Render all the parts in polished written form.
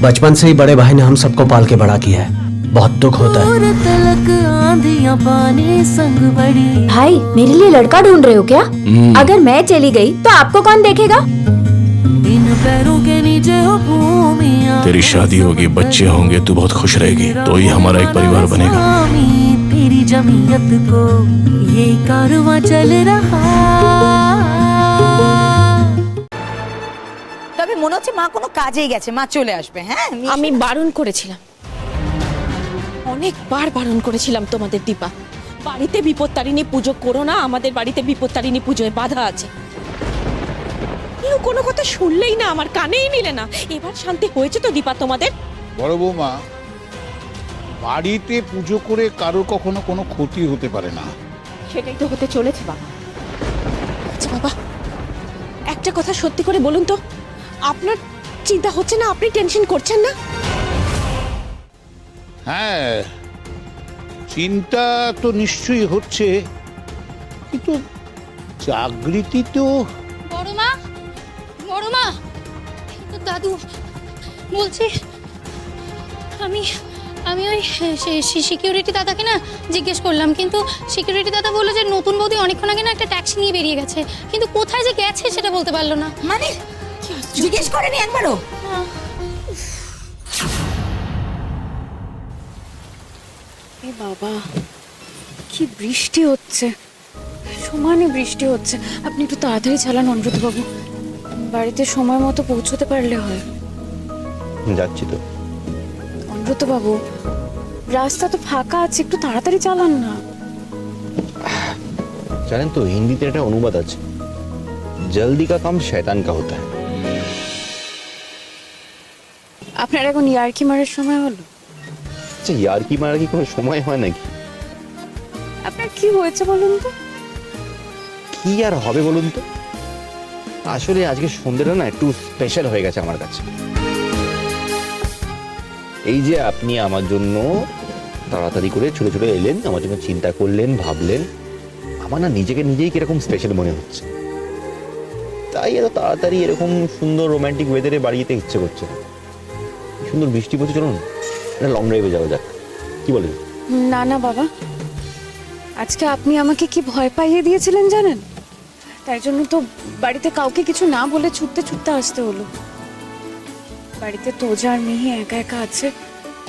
बचपन से ही बड़े भाई ने हम सबको पाल के बड़ा किया है। बहुत दुख होता है। भाई मेरे लिए लड़का ढूंढ रहे हो क्या? अगर मैं चली गई तो आपको कौन देखेगा? तेरी शादी होगी, बच्चे होंगे, तू बहुत खुश रहेगी, तो ही हमारा एक परिवार बनेगा। तेरी जमीयत को ये कारवां चल रहा। তবে মনে হচ্ছে মা কোনো কাজেই গেছে, মা চলে আসবে। হ্যাঁ আমি বারণ করেছিলাম, অনেকবার বারণ করেছিলাম তোমাদের দীপা, বাড়িতে বিপত্তারিণী পুজো করো না, আমাদের বাড়িতে বিপত্তারিণী পুজোয় বাধা আছে। কেউ কোনো কথা শুনলেই না, আমার কানেই নিলে না। এবার শান্তি হয়েছে তো দীপা তোমাদের? বড় বৌমা, বাড়িতে পুজো করে কারো কখনো কোনো ক্ষতি হতে পারে না। সেটাই তো হতে চলেছে বাবা। আচ্ছা বাবা, একটা কথা সত্যি করে বলুন তো, আপনার চিন্তা হচ্ছে না? আপনি টেনশন করছেন না? হ্যাঁ, চিন্তা তো নিশ্চয়ই হচ্ছে, কিন্তু জাগৃতি তো। বড় মা, তো দাদু বলছি, আমি ওই সিকিউরিটি দাদাকে না জিজ্ঞেস করলাম, কিন্তু সিকিউরিটি দাদা বললো যে নতুন বৌদি অনেকক্ষণ আগে না একটা ট্যাক্সি নিয়ে বেরিয়ে গেছে, কিন্তু কোথায় যে গেছে সেটা বলতে পারলো না। মানে জিজ্ঞেস করেনি একবারও? এ বাবা, কি বৃষ্টি হচ্ছে, সমানে বৃষ্টি হচ্ছে। আপনি একটু তাড়াতাড়ি চালান অনুব্রতবাবু, বাড়িতে সময় মতো পৌঁছতে পারলে হয়। যাচ্ছি তো। অনুব্রতবাবু, রাস্তা তো ফাঁকা আছে, একটু তাড়াতাড়ি চালান না। জানেন তো, হিন্দিতে একটা অনুবাদ আছে, জলদি কা কাম শয়তান কা হোতা হ্যায়। আপনার এখন ইয়ার্কি মারার সময় হলো? আচ্ছা, ইয়ার্কি মারার কি কোনো সময় হয় নাকি? আপনার কি হয়েছে বলুন তো? কি আর হবে বলুন তো, আসলে আজকে সন্ধ্যেটা না একটু স্পেশাল হয়ে গেছে আমার কাছে। এই যে আপনি আমার জন্য তাড়াতাড়ি করে ছুটে ছুটে এলেন, আমার জন্য চিন্তা করলেন, ভাবলেন, আমার না নিজেকে নিজেই কিরকম স্পেশাল মনে হচ্ছে। তাই এত তাড়াতাড়ি এরকম সুন্দর রোমান্টিক ওয়েদারে বাড়ি যেতে ইচ্ছে করছে না। সুন্দর বৃষ্টি পড়ছে, চলুন একটা লং ড্রাইভে যাওয়া যাক, কি বলেন? না না বাবা, আজকে আপনি আমাকে কি ভয় পাইয়ে দিয়েছিলেন জানেন? তার জন্য তো বাড়িতে কাউকে কিছু না বলে ছুটতে ছুটতে আসতে হলো। বাড়িতে তোজা আর মিহি একা একা আছে,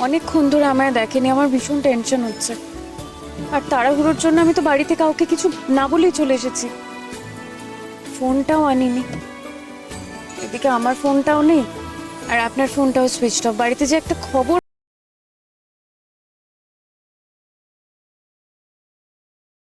অনেকক্ষণ ধরে আমায় দেখেনি, আমার ভীষণ টেনশন হচ্ছে। আর তাড়াহুড়োর জন্য আমি তো বাড়িতে কাউকে কিছু না বলেই চলে এসেছি, ফোনটাও আনিনি। এদিকে আমার ফোনটাও নেই, আর আপনার ফোনটাও সুইচ অফ। বাড়িতে যে একটা খবর